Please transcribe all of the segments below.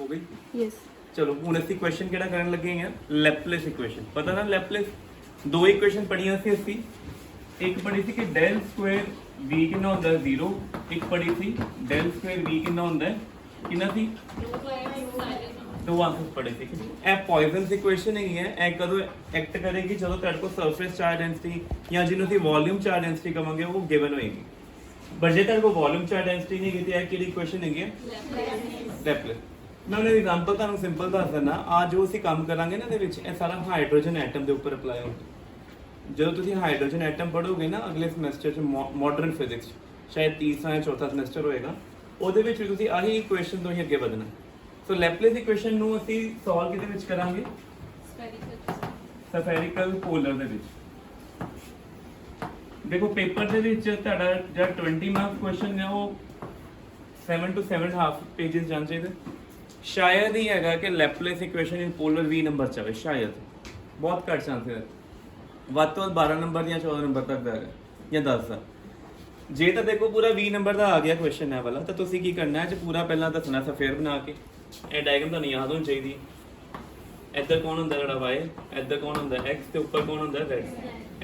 हो गई? यस चलो ਹੁਣ ਅਸੀਂ ਕੁਐਸਚਨ ਕਿਹੜਾ ਕਰਨ ਲੱਗੇ ਹਾਂ? ਲੈਪਲੇਸ ਇਕੁਏਸ਼ਨ। ਪਤਾ ਨਾ ਲੈਪਲੇਸ ਦੋ ਇਕੁਏਸ਼ਨ ਪੜੀਆਂ ਸੀ ਅਸੀਂ। ਇੱਕ ਪੜੀ ਸੀ ਕਿ del ਸਕੁਆਇਰ v ਕਿੰਨਾ ਹੁੰਦਾ ਹੈ 0, ਇੱਕ ਪੜੀ ਸੀ del ਸਕੁਆਇਰ v ਕਿੰਨਾ ਹੁੰਦਾ ਹੈ, ਕਿੰਨਾ ਸੀ? ਦੋ ਆਂਸਰ ਪੜੇ ਸੀ। ਇਹ ਪੋਇਜ਼ਨਸ ਇਕੁਏਸ਼ਨ ਹੈਗੀ ਹੈ। ਇਹ ਕਦੋਂ ਐਕਟ ਕਰੇਗੀ? ਜਦੋਂ ਤੁਹਾਡੇ ਕੋਲ ਸਰਫੇਸ ਚਾਰਜ ਡੈਂਸਿਟੀ ਜਾਂ ਜਿਹਨੂੰ ਅਸੀਂ ਵੋਲਿਊਮ ਚਾਰਜ ਡੈਂਸਿਟੀ ਕਹਾਂਗੇ ਉਹ ਗਿਵਨ ਹੋਏਗੀ। ਪਰ ਜੇ ਤੁਹਾਡੇ ਕੋਲ ਵੋਲਿਊਮ ਚਾਰਜ ਡੈਂਸਿਟੀ ਨਹੀਂ ਹੈਗੀ ਤੇ ਇਹ ਕਿਹੜੀ ਇਕੁਏਸ਼ਨ ਹੈਗੀ ਹੈ? ਲੈਪਲੇਸ। ਮੈਂ ਉਹਨੇ ਐਗਜ਼ਾਮਪਲ ਤੁਹਾਨੂੰ ਸਿੰਪਲ ਦੱਸ ਦਿੰਦਾ। ਆ ਜੋ ਅਸੀਂ ਕੰਮ ਕਰਾਂਗੇ ਨਾ ਇਹਦੇ ਵਿੱਚ ਇਹ ਸਾਰਾ ਹਾਈਡਰੋਜਨ ਐਟਮ ਦੇ ਉੱਪਰ ਅਪਲਾਈ ਹੁੰਦਾ। ਜਦੋਂ ਤੁਸੀਂ ਹਾਈਡਰੋਜਨ ਐਟਮ ਪੜ੍ਹੋਗੇ ਨਾ ਅਗਲੇ ਸਮੈਸਟਰ 'ਚ ਮਾਡਰਨ ਫਿਜ਼ਿਕਸ, ਸ਼ਾਇਦ ਤੀਸਰਾ ਜਾਂ ਚੌਥਾ ਸਮੈਸਟਰ ਹੋਏਗਾ, ਉਹਦੇ ਵਿੱਚ ਵੀ ਤੁਸੀਂ ਆਹੀ ਇਕੁਏਸ਼ਨ ਤੋਂ ਹੀ ਅੱਗੇ ਵਧਣਾ। ਸੋ ਲੈਪਲੇਸ ਇਕੁਏਸ਼ਨ ਨੂੰ ਅਸੀਂ ਸੋਲਵ ਕਿਹਦੇ ਵਿੱਚ ਕਰਾਂਗੇ? ਸਫੈਰਿਕਲ ਪੋਲਰ ਦੇ ਵਿੱਚ। ਦੇਖੋ ਪੇਪਰ ਦੇ ਵਿੱਚ ਤੁਹਾਡਾ ਜਿਹੜਾ 20 ਮਾਰਕਸ ਕੁਐਸਚਨ ਹੈ ਉਹ 7 to 7.5 ਪੇजेस ਜਾਣ ਚਾਹੀਦੇ। ਸ਼ਾਇਦ ਹੀ ਹੈਗਾ ਕਿ ਲੈਪਲੇਸ ਇਕੁਏਸ਼ਨ ਇਨ ਪੋਲਰ 20 ਨੰਬਰ ਚ ਆਵੇ, ਸ਼ਾਇਦ ਬਹੁਤ ਘੱਟ ਚਾਂਸ ਹੈ। ਵੱਧ ਤੋਂ ਵੱਧ 12 ਨੰਬਰ ਜਾਂ 14 ਨੰਬਰ ਤੱਕ ਦਾ ਹੈਗਾ ਜਾਂ 10 ਦਾ। ਜੇ ਤਾਂ ਦੇਖੋ ਪੂਰਾ 20 ਨੰਬਰ ਦਾ ਆ ਗਿਆ ਕੁਐਸਚਨ ਹੈ ਵਾਲਾ ਤਾਂ ਤੁਸੀਂ ਕੀ ਕਰਨਾ ਹੈ? ਜੇ ਪੂਰਾ ਪਹਿਲਾਂ ਦੱਸਣਾ ਸਫੇਅਰ ਬਣਾ ਕੇ ਇਹ ਡਾਇਗਰਾਮ ਤੁਹਾਨੂੰ ਯਾਦ ਹੋਣੀ ਚਾਹੀਦੀ। ਇੱਧਰ ਕੌਣ ਹੁੰਦਾ ਜਿਹੜਾ y, ਇੱਧਰ ਕੌਣ ਹੁੰਦਾ x ਤੇ ਉੱਪਰ ਕੌਣ ਹੁੰਦਾ z।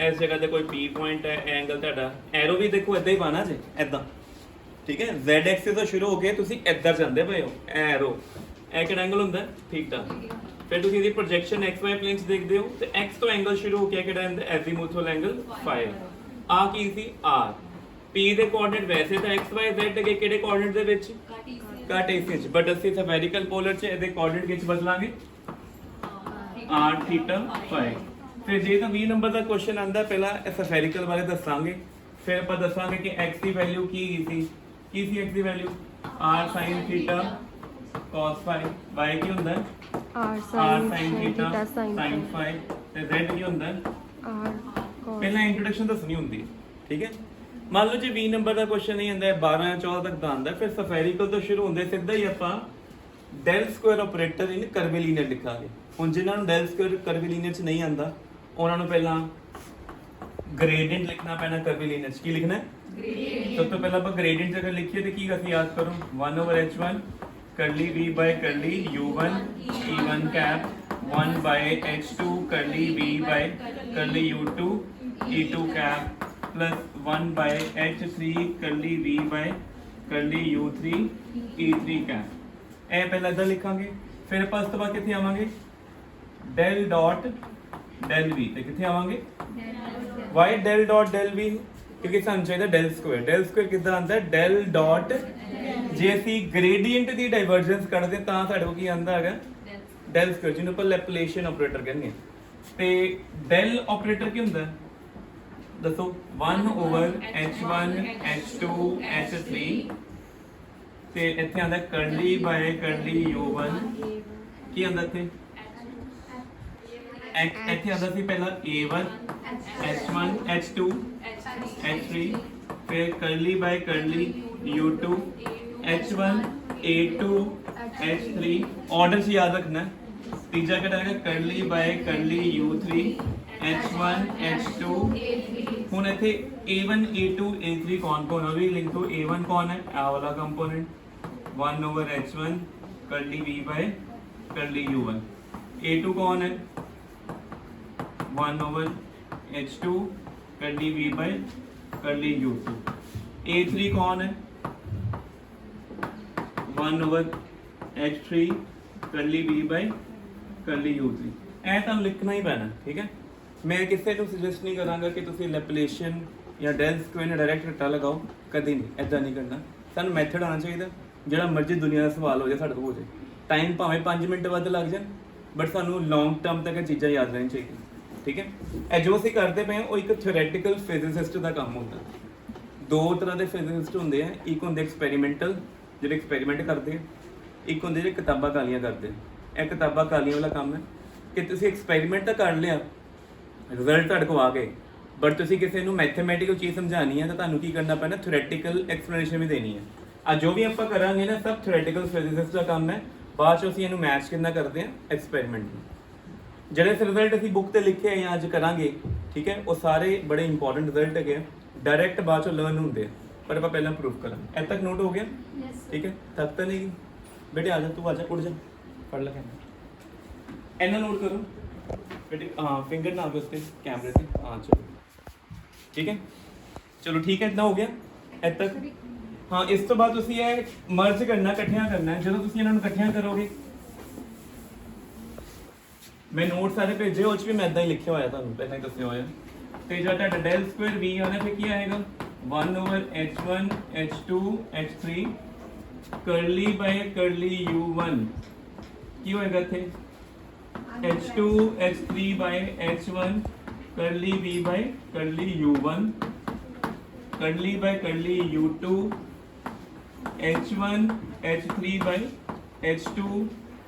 ਇਸ ਜਗ੍ਹਾ ਤੇ ਕੋਈ p ਪੁਆਇੰਟ ਹੈ, ਐਂਗਲ ਤੁਹਾਡਾ ਐਰੋ ਵੀ ਦੇਖੋ ਇੱਦਾਂ ਹੀ ਪਾਣਾ ਜੇ ਇੱਦਾਂ, ਠੀਕ ਹੈ। z ਐਕਸਿਸ ਤੋਂ ਸ਼ੁਰੂ ਹੋ ਕੇ ਤੁਸੀਂ ਇੱਧਰ ਜਾਂਦੇ ਪਏ ਹੋ, ਐਰੋ ਇਹ ਕਿਹੜਾ ਐਂਗਲ ਹੁੰਦਾ? ਥੀਟਾ। ਫਿਰ ਤੁਸੀਂ ਇਹਦੀ ਪ੍ਰੋਜੈਕਸ਼ਨ xy ਪਲੇਨ 'ਚ ਦੇਖਦੇ ਹੋ ਤੇ x ਤੋਂ ਐਂਗਲ ਸ਼ੁਰੂ ਹੋ ਕੇ ਕਿਹੜਾ ਹੁੰਦਾ? ਐਜ਼ੀਮੂਥਲ ਐਂਗਲ ਫਾਈ। ਆ ਕੀ ਸੀ? r। p ਦੇ ਕੋਆਰਡੀਨੇਟ ਵੈਸੇ ਤਾਂ x y z ਹੈਗੇ, ਕਿਹੜੇ ਕੋਆਰਡੀਨੇਟ ਦੇ ਵਿੱਚ? ਕਾਰਟੇਸੀਅਨ 'ਚ। ਬਟ ਅਸੀਂ ਸਫੈਰਿਕਲ ਪੋਲਰ 'ਚ ਇਹਦੇ ਕੋਆਰਡੀਨੇਟ ਕਿਸ ਬਦਲਾਂਗੇ? r ਥੀਟਾ ਫਾਈ। ਫਿਰ ਜੇ ਤਾਂ 20 ਨੰਬਰ ਦਾ ਕੁਐਸਚਨ ਆਂਦਾ ਪਹਿਲਾਂ ਇਹ ਸਫੈਰਿਕਲ ਬਾਰੇ ਦੱਸਾਂਗੇ, ਫਿਰ ਆਪਾਂ ਦੱਸਾਂਗੇ ਕਿ x ਦੀ ਵੈਲਿਊ ਕੀ ਸੀ। ਕੀ ਸੀ x ਦੀ value? r sin theta cos ਫਾਈ। y ਕੀ ਹੁੰਦਾ ਹੈ? r sin ਥੀਟਾ sin ਫਾਈ। ਤੇ z ਕੀ ਹੁੰਦਾ ਹੈ? ਪਹਿਲਾਂ ਇੰਟਰੋਡਕਸ਼ਨ ਦੱਸਣੀ ਹੁੰਦੀ ਹੈ, ਠੀਕ ਹੈ। ਮੰਨ ਲਓ ਜੇ 20 ਨੰਬਰ ਦਾ ਕੁਐਸਚਨ ਨਹੀਂ ਆਂਦਾ, 12 ਜਾਂ 14 ਤੱਕ ਦਾ ਆਂਦਾ, ਫਿਰ ਸਫੈਰਿਕਲ ਤੋਂ ਸ਼ੁਰੂ ਹੁੰਦੇ ਸਿੱਧਾ ਹੀ ਆਪਾਂ ਡੈਲ ਸਕੁਆਇਰ ਆਪਰੇਟਰ ਇਨ ਕਰਵੀਲੀਨੀਅਰ ਲਿਖਾਂਗੇ। ਹੁਣ ਜਿਨ੍ਹਾਂ ਨੂੰ ਡੈਲ ਸਕੁਆਇਰ ਕਰਵੀਲੀਨੀਅਰ 'ਚ ਨਹੀਂ ਆਂਦਾ ਉਹਨਾਂ ਨੂੰ ਪਹਿਲਾਂ ਗ੍ਰੇਡੀਐਂਟ ਲਿਖਣਾ ਪੈਣਾ। ਕਰਵੀਲੀਨੀਅਰ 'ਚ ਕੀ ਲਿਖਣਾ ਹੈ? ਸਭ ਤੋਂ ਪਹਿਲਾਂ ਆਪਾਂ ਗ੍ਰੇਡੀਐਂਟ ਜਗ੍ਹਾ ਲਿਖੀਏ ਤੇ ਕੀ ਅਸੀਂ ਯਾਦ ਕਰੋ? 1/h1 curly v by curly u1 e1 cap 1/h2 curly v by curly u2 e2 cap plus 1/h3 curly v by curly u3 e3 cap। ਇਹ ਪਹਿਲਾਂ ਇਦਾਂ ਲਿਖਾਂਗੇ। ਫਿਰ ਆਪਾਂ ਇਸ ਤੋਂ ਬਾਅਦ ਕਿੱਥੇ ਆਵਾਂਗੇ? del dot del v ਤੇ ਕਿੱਥੇ ਆਵਾਂਗੇ? why del dot del v? ਕਿਉਂਕਿ ਸਾਨੂੰ ਚਾਹੀਦਾ del ਸਕੁਆਇਰ। del ਸਕੁਆਇਰ ਕਿੱਦਾਂ ਆਉਂਦਾ ਹੈ? del dot ਜੇ ਅਸੀਂ ਗ੍ਰੇਡੀਐਂਟ ਦੀ ਡਾਈਵਰਜੈਂਸ ਕੱਢਦੇ ਤਾਂ ਸਾਡੇ ਕੋਲ ਕੀ ਆਉਂਦਾ ਹੈਗਾ? del ਸਕੁਆਇਰ, ਜਿਹਨੂੰ ਆਪਾਂ ਲੈਪਲੇਸ਼ੀਅਨ ਆਪਰੇਟਰ ਕਹਿੰਦੇ ਹਾਂ। ਤੇ del ਆਪਰੇਟਰ ਕੀ ਹੁੰਦਾ ਹੈ ਦੱਸੋ? 1/h1 h2 h3 ਤੇ ਇੱਥੇ ਆਉਂਦਾ ਕਰਲੀ ਬਾਈ ਕਰਲੀ u1 ਕੀ ਆਉਂਦਾ ਇੱਥੇ? ਇੱਥੇ ਆਉਂਦਾ ਸੀ ਪਹਿਲਾਂ a1 h1 h2 h3 ਫਿਰ ਕਰਲੀ by curly u2 h1 a2 h3 order ਸੀ ਯਾਦ ਰੱਖਣਾ। ਤੀਜਾ ਕਿਹੜਾ ਹੈਗਾ? ਕਰਲੀ by curly u3 h1 h2। ਹੁਣ ਇੱਥੇ a1 a2 a3 ਕੌਣ ਕੌਣ ਹੈ? ਵੀ ਲਿਖ ਦੋ। a1 ਕੌਣ ਹੈ? ਆ ਵਾਲਾ ਕੰਪੋਨੈਂਟ 1/h1 ਕਰਲੀ v ਬਾਈ ਕਰਲੀ u1। a2 ਕੌਣ ਹੈ? 1/h2 करली v by करली u2। a3 कौन है? 1/h3 करली v by करली u3। ਇਹ ਤਾਂ ਲਿਖਣਾ ਹੀ ਪੈਣਾ, ਠੀਕ ਹੈ। ਮੈਂ ਕਿਸੇ ਨੂੰ ਸੁਜੈਸਟ ਨਹੀਂ ਕਰਾਂਗਾ ਕਿ ਤੁਸੀਂ ਲੈਪਲੇਸ਼ੀਅਨ ਜਾਂ ਡੈਲ ਸਕੁਆਇਰ ਨਾਲ ਡਾਇਰੈਕਟ ਰੱਟਾ ਲਗਾਓ, ਕਦੀ ਨਹੀਂ। ਐਦਾਂ ਨਹੀਂ ਕਰਨਾ। ਸਾਨੂੰ ਮੈਥਡ ਆਉਣਾ ਚਾਹੀਦਾ, ਜਿਹੜਾ ਮਰਜ਼ੀ ਦੁਨੀਆ ਦਾ ਸਵਾਲ ਹੋ ਜਾਏ ਸਾਡੇ ਕੋਲ ਹੋ ਜਾਏ। ਟਾਈਮ ਭਾਵੇਂ 5 ਮਿੰਟ ਵੱਧ ਲੱਗ ਜਾਣ ਬਟ ਸਾਨੂੰ ਲੌਂਗ ਟਰਮ ਤੱਕ ਇਹ ਚੀਜ਼ਾਂ ਯਾਦ ਰਹਿਣੀਆਂ ਚਾਹੀਦੀਆਂ, ਠੀਕ ਹੈ। ਇਹ ਜੋ ਅਸੀਂ ਕਰਦੇ ਪਏ ਹਾਂ ਉਹ ਇੱਕ ਥਿਓਰੈਟੀਕਲ ਫਿਜ਼ਿਸਿਸਟ ਦਾ ਕੰਮ ਹੁੰਦਾ। ਦੋ ਤਰ੍ਹਾਂ ਦੇ ਫਿਜ਼ਿਸਿਸਟ ਹੁੰਦੇ ਆ। ਇੱਕ ਹੁੰਦੇ ਐਕਸਪੈਰੀਮੈਂਟਲ, ਜਿਹੜੇ ਐਕਸਪੈਰੀਮੈਂਟ ਕਰਦੇ ਆ। ਇੱਕ ਹੁੰਦੇ ਜਿਹੜੇ ਕਿਤਾਬਾਂ ਕਾਲੀਆਂ ਕਰਦੇ ਆ। ਇਹ ਕਿਤਾਬਾਂ ਕਾਲੀਆਂ ਵਾਲਾ ਕੰਮ ਹੈ ਕਿ ਤੁਸੀਂ ਐਕਸਪੈਰੀਮੈਂਟ ਤਾਂ ਕਰ ਲਿਆ, ਰਿਜ਼ਲਟ ਤੁਹਾਡੇ ਕੋਲ ਆ ਗਏ, ਬਟ ਤੁਸੀਂ ਕਿਸੇ ਨੂੰ ਮੈਥਮੈਟੀਕਲ ਚੀਜ਼ ਸਮਝਾਉਣੀ ਹੈ ਤਾਂ ਤੁਹਾਨੂੰ ਕੀ ਕਰਨਾ ਪੈਣਾ? ਥਿਓਰੈਟੀਕਲ ਐਕਸਪਲੇਨੇਸ਼ਨ ਵੀ ਦੇਣੀ ਹੈ। ਆ ਜੋ ਵੀ ਆਪਾਂ ਕਰਾਂਗੇ ਨਾ ਸਭ ਥਿਓਰੈਟੀਕਲ ਫਿਜ਼ਿਸਿਸਟ ਦਾ ਕੰਮ ਹੈ। ਬਾਅਦ 'ਚ ਅਸੀਂ ਇਹਨੂੰ ਮੈਚ ਕਿੰਨਾ ਕਰਦੇ ਹਾਂ? ਐਕਸਪੈਰੀਮੈਂਟ ਨੂੰ। ਜਿਹੜੇ ਰਿਜ਼ਲਟ ਅਸੀਂ ਬੁੱਕ ਤੇ ਲਿਖੇ ਆ ਜਾਂ ਅੱਜ ਕਰਾਂਗੇ, ਠੀਕ ਹੈ, ਉਹ ਸਾਰੇ ਬੜੇ ਇੰਪੋਰਟੈਂਟ ਰਿਜ਼ਲਟ ਹੈਗੇ ਆ। ਡਾਇਰੈਕਟ ਬਾਅਦ 'ਚੋਂ ਲਰਨ ਹੁੰਦੇ ਆ, ਪਰ ਆਪਾਂ ਪਹਿਲਾਂ ਪ੍ਰੂਫ ਕਰਾਂਗੇ। ਇੱਥੇ ਤੱਕ ਨੋਟ ਹੋ ਗਿਆ? ਠੀਕ ਹੈ। ਥੱਕ ਤਾਂ ਨਹੀਂ ਬੇਟੇ? ਆ ਜਾ, ਤੂੰ ਆ ਜਾ, ਉੱਠ ਜਾ। पढ़ ला कैमरा इन्ना नोट करो बेटे हाँ फिंगर ना पे उसके कैमरे से हाँ चलो ठीक है चलो ठीक है इतना हो गया ਇੱਥੇ ਤੱਕ हाँ इस तो बाद ਤੁਸੀਂ ਇਹ ਮਰਜ ਕਰਨਾ ਇਕੱਠਿਆਂ ਕਰਨਾ ਹੈ ਜਦੋਂ ਤੁਸੀਂ ਇਹਨਾਂ ਨੂੰ ਇਕੱਠਿਆਂ ਕਰੋਗੇ ਮੈਂ ਨੋਟ ਸਾਰੇ ਭੇਜੇ ਉਹ ਚ ਵੀ ਮੈਂ ਇਦਾਂ ਹੀ ਲਿਖਿਆ ਹੋਇਆ ਤੁਹਾਨੂੰ ਪਹਿਲਾਂ ਹੀ ਦੱਸਿਆ ਹੋਇਆ ਤੇ ਜਿਹੜਾ ਤੁਹਾਡਾ ਡੈਲ ਸਕੁਅਰ v ਆਣਾ ਫਿਰ ਕੀ ਆਏਗਾ 1 over h1 h2 h3 curly by curly u1 ਕੀ ਹੋਏਗਾ ਇੱਥੇ h2 h3 ਬਾਈ h1 ਕਰਲੀ v ਬਾਈ ਕਰਲੀ u1 करली by करली u2 h1 h3 by h2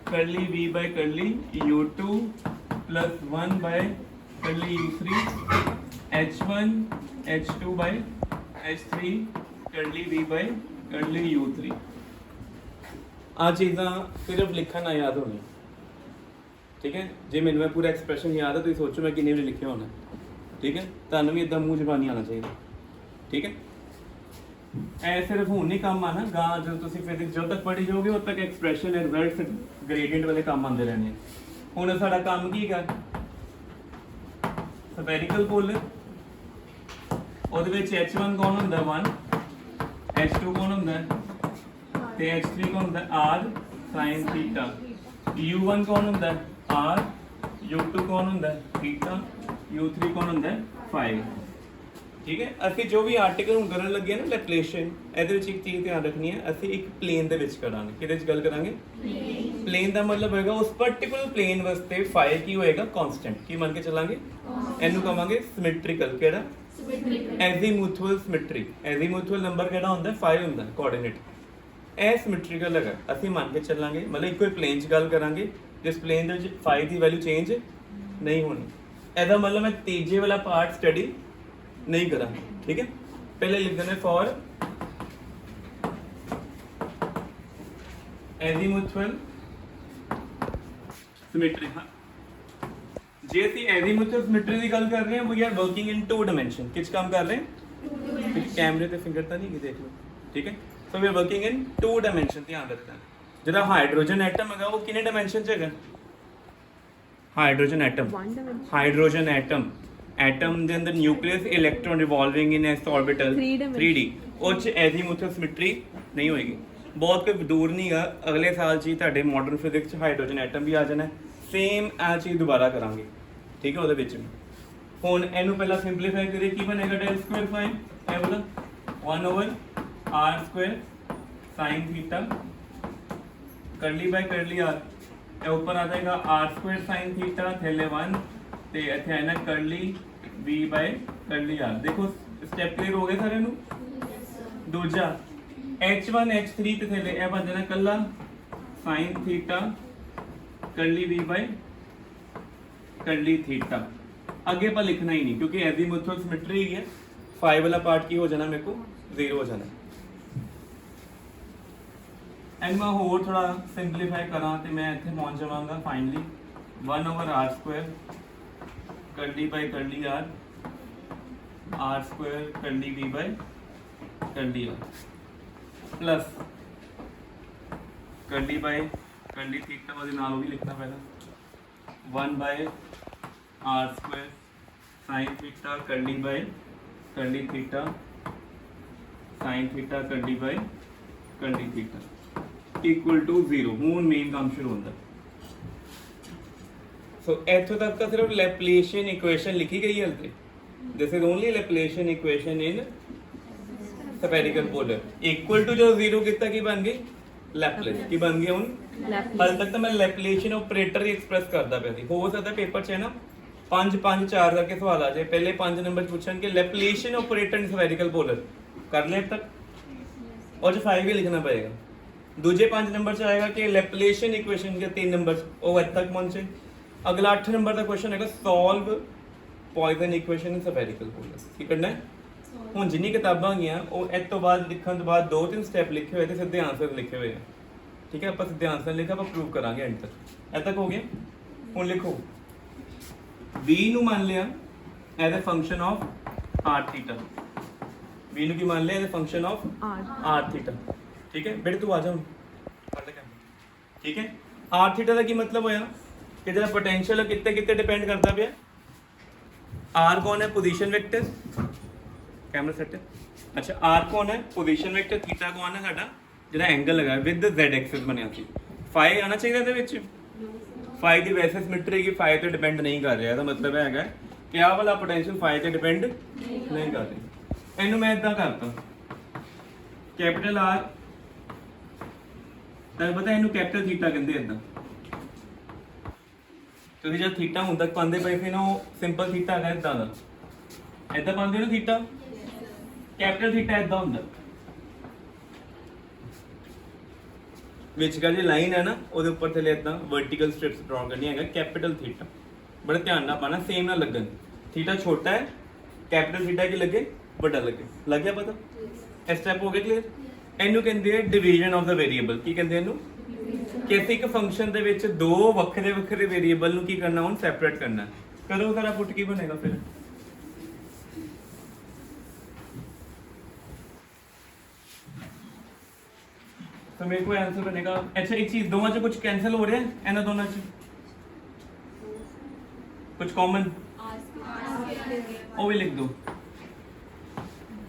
करली v by करली u2 plus 1 by करली u3 h1 h2 by h3 करली v by करली u3 आ चीज़ां सिर्फ लिखना याद होनी ठीक है जे मैंने पूरा एक्सप्रैशन याद है तो सोचो मैं किन्ने भी लिखे होना ठीक है तुहानू भी इदां मूँह जबानी आना चाहिए ठीक है ऐ सिर्फ हूँ नहीं काम आना गा जो तुम फिजिक्स जो तक पढ़ी जाओगे उद तक एक्सप्रैशन रिजल्ट ग्रेडियंट वाले काम आते रहने हूँ साडा काम की है स्फेरिकल पोलर h1 कौन होंदा 1 h2 कौन होंदा ते h3 कौन होंदा r sin थीटा u1 कौन होंदा r u2 कौन होंदा थीटा u3 कौन होंदा फाई ठीक है ਅਸੀਂ ਜੋ ਵੀ ਆਰਟੀਕਲ ਹੁਣ ਕਰਨ ਲੱਗੇ ਨਾ ਲੈਪਲੇਸ਼ਨ ਇਹਦੇ ਵਿੱਚ ਇੱਕ ਚੀਜ਼ ਧਿਆਨ ਰੱਖਣੀ ਹੈ ਅਸੀਂ ਇੱਕ ਪਲੇਨ ਦੇ ਵਿੱਚ ਕਰਾਂਗੇ ਕਿਹਦੇ ਵਿੱਚ ਗੱਲ ਕਰਾਂਗੇ ਪਲੇਨ ਦਾ ਮਤਲਬ ਹੋਏਗਾ ਉਸ ਪਾਰਟਿਕੂਲਰ ਪਲੇਨ ਵਾਸਤੇ ਫਾਈ ਕੀ ਹੋਏਗਾ ਕਾਂਸਟੈਂਟ ਕੀ ਮੰਨ ਕੇ ਚੱਲਾਂਗੇ ਇਹਨੂੰ ਕਹਾਂਗੇ ਸਿਮੈਟ੍ਰੀਕਲ ਕਿਹੜਾ ਐਜ਼ੀਮੂਥਲ ਸਿਮੈਟਰੀ ਐਜ਼ੀਮੂਥਲ ਨੰਬਰ ਕਿਹੜਾ ਹੁੰਦਾ 5 ਹੁੰਦਾ ਕੋਆਰਡੀਨੇਟ ਇਹ ਸਿਮੈਟ੍ਰੀਕਲ ਹੈਗਾ ਅਸੀਂ ਮੰਨ ਕੇ ਚੱਲਾਂਗੇ ਮਤਲਬ ਇੱਕੋ ਹੀ ਪਲੇਨ 'ਚ ਗੱਲ ਕਰਾਂਗੇ ਜਿਸ ਪਲੇਨ ਦੇ ਵਿੱਚ 5 ਦੀ ਵੈਲਿਊ ਚੇਂਜ ਨਹੀਂ ਹੋਣੀ ਇਹਦਾ ਮਤਲਬ ਮੈਂ ਤੀਜੇ ਵਾਲਾ ਪਾਰਟ ਸਟੱਡੀ नहीं करा ठीक है पहले लिख देना फॉर एजीमुथल सिमेट्री हाँ जे ਅਸੀਂ एजीमुथल सिमेट्री ਦੀ ਗੱਲ ਕਰ ਰਹੇ ਹਾਂ we are working in two dimension ਕਿਸ ਕੰਮ ਕਰ ਰਹੇ ਹਾਂ ਕੈਮਰੇ ਤੇ ਫਿੰਗਰ ਤਾਂ ਨਹੀਂ ਕਿ ਦੇਖ ਲਓ ਠੀਕ ਹੈ so we are working in two dimension ਧਿਆਨ ਰੱਖਣਾ ਜਿਹੜਾ ਹਾਈਡਰੋਜਨ ਐਟਮ ਹੈਗਾ ਉਹ ਕਿੰਨੇ ਡਾਈਮੈਂਸ਼ਨ 'ਚ ਹੈਗਾ ਹਾਈਡਰੋਜਨ ਐਟਮ एटम ਦੇ ਅੰਦਰ ਨਿਊਕਲੀਅਸ ਇਲੈਕਟ੍ਰੋਨ ਰਿਵੋਲਵਿੰਗ ਇਨ ਐਸ ਆਰਬਿਟਲ 3D ਉਹ ਚ ਐਜ਼ੀਮੂਥਲ ਸਿਮੈਟਰੀ ਨਹੀਂ ਹੋਏਗੀ ਬਹੁਤ ਕੋਈ ਦੂਰ ਨਹੀਂ ਗਾ ਅਗਲੇ ਸਾਲ ਚ ਤੁਹਾਡੇ ਮਾਡਰਨ ਫਿਜ਼ਿਕਸ ਚ ਹਾਈਡਰੋਜਨ ਐਟਮ ਵੀ ਆ ਜਾਣਾ ਸੇਮ ਆ ਚੀਜ਼ ਦੁਬਾਰਾ ਕਰਾਂਗੇ ਠੀਕ ਹੈ ਉਹਦੇ ਵਿੱਚ ਵੀ ਹੁਣ ਇਹਨੂੰ ਪਹਿਲਾਂ ਸਿੰਪਲੀਫਾਈ ਕਰੀਏ ਕੀ ਬਣੇਗਾ ਡੈਲ ਸਕੁਅਰ ਫਾਈਨ ਇਹ ਵਾਲਾ 1 over r square sin theta curly by curly r ਇਹ ਉੱਪਰ ਆ ਜਾਏਗਾ r ਸਕੁਅਰ sin ਥੀਟਾ ਥੱਲੇ 1 ਤੇ ਇੱਥੇ ਆਣਾ ਕਰਲੀ v ਬਾਈ ਕਰਲੀ r ਦੇਖੋ ਸਟੈਪ ਕਲੀਅਰ ਹੋ ਗਏ ਸਾਰਿਆਂ ਨੂੰ ਦੂਜਾ h1 h3 ਤੇ ਥੱਲੇ ਇਹ ਬਣ ਜਾਣਾ ਕੱਲਾ sin ਥੀਟਾ ਕਰਲੀ v ਬਾਈ ਕਰਲੀ ਥੀਟਾ ਅੱਗੇ ਆਪਾਂ ਲਿਖਣਾ ਹੀ ਨਹੀਂ ਕਿਉਂਕਿ ਐਜ਼ੀਮੂਥਲ ਸਿਮੈਟਰੀ ਹੀ ਹੈ 5 ਵਾਲਾ ਪਾਰਟ ਕੀ ਹੋ ਜਾਣਾ ਮੇਰੇ ਕੋ 0 ਹੋ ਜਾਣਾ ਐਂਡ ਮੈਂ ਹੋਰ ਥੋੜਾ ਸਿੰਪਲੀਫਾਈ ਕਰਾਂ ਤੇ ਮੈਂ ਇੱਥੇ ਪਹੁੰਚ ਜਾਵਾਂਗਾ finally 1 over r square curly by curly r square curly v by curly r plus curly by curly theta ਉਹਦੇ ਨਾਲ ਉਹ ਵੀ ਲਿਖਣਾ ਪੈਣਾ 1 by r square sin theta curly by curly theta sin theta curly by curly theta equal to 0 ਹੁਣ main ਕੰਮ ਸ਼ੁਰੂ ਹੁੰਦਾ सो इत्थों तक का सिर्फ लैप्लेशियन इक्वेशन लिखी गई है this is only Laplacian equation in spherical polar equal to जो 0 कितना की बन गई लैपलेस की बन गई हुन हाल तक तो मैं लैप्लेशियन ऑपरेटर ही एक्सप्रेस करता पे थी हो सकता पेपर च है ना 5 5 4 करके सवाल आ जाए पहले 5 नंबर पूछन के लैप्लेशियन ऑपरेटर इन स्फेरिकल पोलर कर ले अब तक और जो 5 भी लिखना पड़ेगा दूजे 5 नंबर च आएगा कि लैप्लेशियन इक्वेशन के 3 नंबर वो अब तक पहुंचे अगला 8 नंबर का क्वेश्चन है solve Poisson equation in spherical polar की करना है हुन जिन्नी किताबां गईयां ਉਹ ਇਸ ਤੋਂ ਬਾਅਦ ਲਿਖਣ ਤੋਂ ਬਾਅਦ 2-3 ਸਟੈਪ ਲਿਖੇ ਹੋਏ ਤੇ ਸਿੱਧੇ ਆਨਸਰ ਲਿਖੇ ਹੋਏ ਆ ਠੀਕ ਹੈ ਆਪਾਂ ਸਿੱਧੇ ਆਨਸਰ ਲਿਖਾ ਆਪਾਂ ਪ੍ਰੂਵ ਕਰਾਂਗੇ ਐਂਡ ਤੱਕ ਐ ਤੱਕ ਹੋ ਗਿਆ ਹੁਣ ਲਿਖੋ v ਨੂੰ ਮੰਨ ਲਿਆ as a function of r theta v ਨੂੰ ਕੀ ਮੰਨ ਲਿਆ as a function of r theta ਠੀਕ ਹੈ ਬੇਟੇ ਤੂੰ ਆ ਜਾ ਹੁਣ ਪੜ ਲੈ ਠੀਕ ਹੈ आर थीटा का की मतलब होया कि जरा पोटेंशियल कितने कितने डिपेंड करता पे आर कौन है पोजीशन वेक्टर कैमरा सेट है अच्छा आर कौन है पोजीशन वेक्टर थीटा कौन है साडा ਜਿਹੜਾ एंगल लगा विद z एक्सिस ਬਣਿਆ ਸੀ फाई आना चाहिए ਇਹਦੇ ਵਿੱਚ फाई ਦੀ ਵੈਸੇ ਸਿਮੈਟਰੀ ਹੈਗੀ फाई ਤੇ ਡਿਪੈਂਡ ਨਹੀਂ ਕਰ ਰਿਹਾ ਇਹਦਾ ਮਤਲਬ ਹੈਗਾ ਕਿ ਆਹ ਵਾਲਾ ਪੋਟੈਂਸ਼ੀਅਲ फाई ਤੇ ਡਿਪੈਂਡ ਨਹੀਂ ਕਰ ਰਿਹਾ ਇਹਨੂੰ ਮੈਂ ਇਦਾਂ ਕਰਤਾ ਕੈਪੀਟਲ ਆਰ ਤਾਂ ਪਤਾ ਇਹਨੂੰ ਕੈਪੀਟਲ ਥੀਟਾ ਕਹਿੰਦੇ ਇਦਾਂ ਤੁਸੀਂ ਜਦ ਥੀਟਾ ਹੁਣ ਤੱਕ ਪਾਉਂਦੇ ਪਏ ਸੀ ਨਾ ਉਹ ਸਿੰਪਲ ਥੀਟਾ ਹੈਗਾ ਇਦਾਂ ਦਾ ਇਦਾਂ ਪਾਉਂਦੇ ਹੋ ਥੀਟਾ ਕੈਪੀਟਲ ਥੀਟਾ ਇਦਾਂ ਹੁੰਦਾ ਵਿੱਚ का जो लाइन है ना ਉਹਦੇ ਉੱਪਰ ਥੱਲੇ ਇਦਾਂ वर्टिकल स्ट्रिप्स ड्रॉ करनी ਹੈਗਾ कैपिटल थीटा बड़ा ध्यान ਨਾਲ ਪਾਣਾ सेम ना लगन थीटा छोटा है कैपिटल थीटा की लगे बड़ा लगे लग गया पता स्टेप हो गया क्लियर ਇਹਨੂੰ ਕਹਿੰਦੇ ਆ ਡਿਵੀਜ਼ਨ ਆਫ ਦਾ ਵੇਰੀਏਬਲ ਕੀ ਕਹਿੰਦੇ ਇਹਨੂੰ ਕਿਸੇ ਇੱਕ ਫੰਕਸ਼ਨ ਦੇ ਵਿੱਚ ਦੋ ਵੱਖਰੇ ਵੱਖਰੇ ਵੇਰੀਏਬਲ ਨੂੰ ਕੀ ਕਰਨਾ ਹੁਣ ਸੈਪਰੇਟ ਕਰਨਾ ਕਰੋ ਜ਼ਰਾ ਪੁੱਟ ਕੀ ਬਣੇਗਾ ਫਿਰ तो मेरे को आंसर बनेगा अच्छा एक चीज दोनों से कुछ कैंसिल हो रहे हैं है ना दोनों से कुछ कॉमन वो भी लिख दो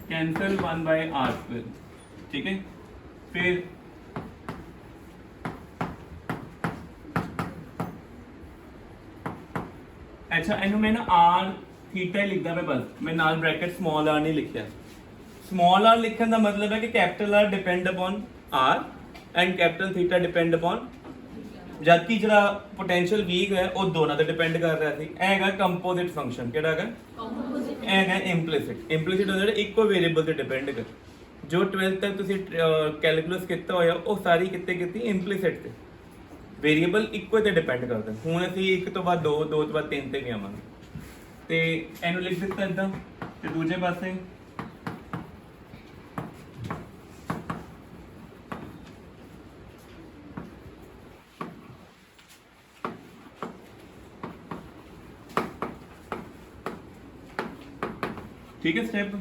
कैंसिल 1/r², ठीक है। फिर अच्छा इन्हों मैं ना आर थीटा ही लिखता मैं बस मैं नाल ब्रैकेट स्मॉल आर नहीं लिखा। स्मॉल आर लिखने का मतलब है कि capital R depend upon R and capital theta depend upon जबकि जरा पोटेंशियल वीक है वो दोनों ते डिपेंड कर रहा थी। ए हैगा कंपोजिट फंक्शन केड़ा हैगा कंपोजिट, ए हैगा इंप्लिसिट। इंप्लिसिट होंदा जेड़ा इक्को वेरिएबल ते डिपेंड कर। जो 12th तक तुसी कैलकुलस कितना होया वो सारी कितने कीती इंप्लिसिट ते वेरिएबल इक्को ते डिपेंड करदा। हुण असीं एक तो बाद दो दो तो बाद तीन ते आवांगे ते इहनूं लिख दित्ता इदां ते दूजे पासे ठीक है। स्टेप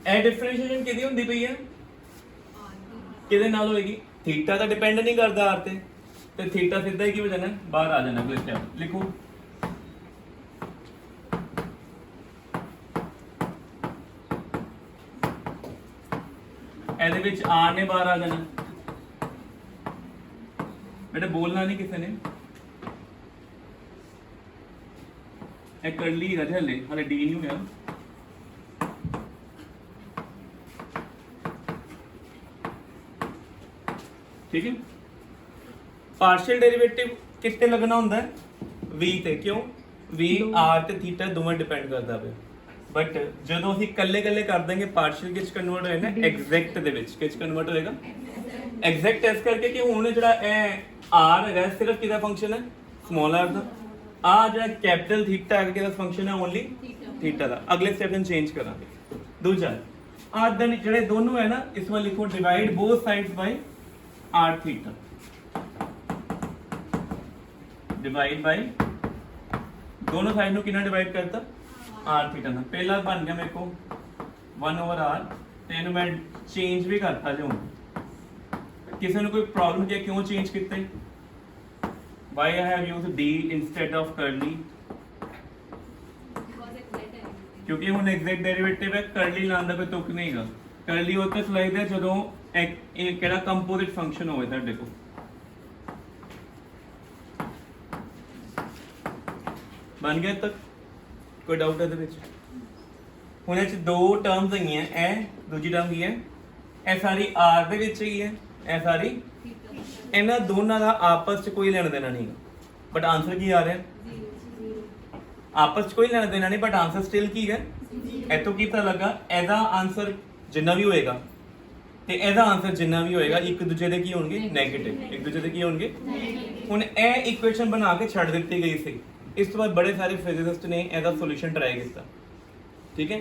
ए डिफरेंशिएशन किदी हुंदी पई है किदे नाल होएगी थीटा दा डिपेंड नहीं करदा आर ते थीटा सीधा ही की हो जाना बाहर आ जाना। अगले स्टेप लिखो ਇਹਦੇ ਵਿੱਚ ਆਰ ਨੇ ਬਾਹਰ ਆ ਜਾਣਾ। बेटा बोलना नहीं किसी ने ਇਹ ਕਰਲੀ ਹੈਗਾ ਹਲੇ ਹਲੇ ਡੀ ਨਹੀਂ ਹੋਇਆ। ठीक है। पार्शियल डेरिवेटिव कितने लगना होंदा है v ते क्यों v r ते थीटा दोवें डिपेंड करदा पे बट ਜਦੋਂ ਅਸੀਂ ਕੱਲੇ ਕੱਲੇ ਕਰ ਦਾਂਗੇ ਪਾਰशियल ਕਿਚ ਕਨਵਰਟ ਹੋਏ ਨਾ ਐਗਜ਼ੈਕਟ ਦੇ ਵਿੱਚ ਕਿਚ ਕਨਵਰਟ ਹੋਏਗਾ ਐਗਜ਼ੈਕਟ ਇਸ ਕਰਕੇ ਕਿ ਹੁਣ ਜਿਹੜਾ ਇਹ r ਹੈਗਾ ਸਿਰਫ ਕਿਹਦਾ ਫੰਕਸ਼ਨ ਹੈ ਸਮਾਲ r ਦਾ ਆ ਜਿਹੜਾ ਕੈਪੀਟਲ ਥੀਟਾ ਹੈਗਾ ਕਿਹਦਾ ਫੰਕਸ਼ਨ ਹੈ ਓਨਲੀ ਥੀਟਾ ਦਾ। ਅਗਲੇ ਸਟੈਪ ਨੂੰ ਚੇਂਜ ਕਰਾਂਗੇ। ਦੂਜਾ ਆ ਦਨ ਜਿਹੜੇ ਦੋਨੋਂ ਹੈ ਨਾ ਇਸ ਵਾਰ ਲਿਖੋ divide both sides by r theta divide by दोनों साइड ਨੂੰ ਕਿੰਨਾ ਡਿਵਾਈਡ ਕਰਤਾ r थीटा ਨਾਲ। ਪਹਿਲਾ ਬਣ ਗਿਆ ਮੇਰੇ ਕੋ 1/r ਤੇ ਇਹਨੂੰ ਮੈਂ ਚੇਂਜ ਵੀ ਕਰਤਾ ਜੇ ਹੁਣ ਕਿਸੇ ਨੂੰ ਕੋਈ ਪ੍ਰੋਬਲਮ ਹੈ ਕਿਉਂ ਚੇਂਜ ਕੀਤਾ why I have used d instead of curly क्योंकि ਹੁਣ एग्जैक्ट डेरिवेटिव है curly ਲਾਉਣ ਦਾ ਕੋਈ ਤੁਕ ਨਹੀਂ ਹੈਗਾ। curly ਉਹ ਤੱਕ ਲੱਗਦਾ ਜਦੋਂ ਇਹ ਕਿਹੜਾ ਕੰਪੋਜ਼ਿਟ ਫੰਕਸ਼ਨ ਹੋਵੇ ਤੁਹਾਡੇ ਕੋਲ। ਬਣ ਗਿਆ ਤੱਕ ਕੋਈ ਡਾਊਟ ਹੈ ਇਹਦੇ ਵਿੱਚ? ਹੁਣ ਇਹ ਚ ਦੋ ਟਰਮਸ ਹੈਗੀਆਂ ਇਹ ਦੂਜੀ ਟਰਮ ਕੀ ਹੈ ਇਹ ਸਾਰੀ r ਦੇ ਵਿੱਚ ਹੀ ਹੈ ਇਹ ਸਾਰੀ ਇਹਨਾਂ ਦੋਨਾਂ ਦਾ ਆਪਸ ਚ ਕੋਈ ਲੈਣਾ ਦੇਣਾ ਨਹੀਂ ਬਟ ਆਨਸਰ ਕੀ ਆ ਰਿਹਾ ਆਪਸ ਚ ਕੋਈ ਲੈਣਾ ਦੇਣਾ ਨਹੀਂ ਬਟ ਆਨਸਰ ਸਟਿਲ ਕੀ ਹੈ ਇਤੋਂ ਕੀ ਪਤਾ ਲੱਗਾ ਇਹਦਾ ਆਨਸਰ ਜਿੰਨਾ ਵੀ ਹੋਏਗਾ ਤੇ ਇਹਦਾ ਆਨਸਰ ਜਿੰਨਾ ਵੀ ਹੋਏਗਾ ਇੱਕ ਦੂਜੇ ਦੇ ਕੀ ਹੋਣਗੇ ਨੈਗੇਟਿਵ ਇੱਕ ਦੂਜੇ ਦੇ ਕੀ ਹੋਣਗੇ। ਹੁਣ ਇਹ ਇਕੁਏਸ਼ਨ ਬਣਾ ਕੇ ਛੱਡ ਦਿੱਤੀ ਗਈ ਸੀ। ਇਸ ਤੋਂ ਬਾਅਦ ਬੜੇ ਸਾਰੇ ਫਿਜ਼ਿਸਿਸਟ ਨੇ ਇਹਦਾ ਸੋਲੂਸ਼ਨ ਟਰਾਈ ਕੀਤਾ ਠੀਕ ਹੈ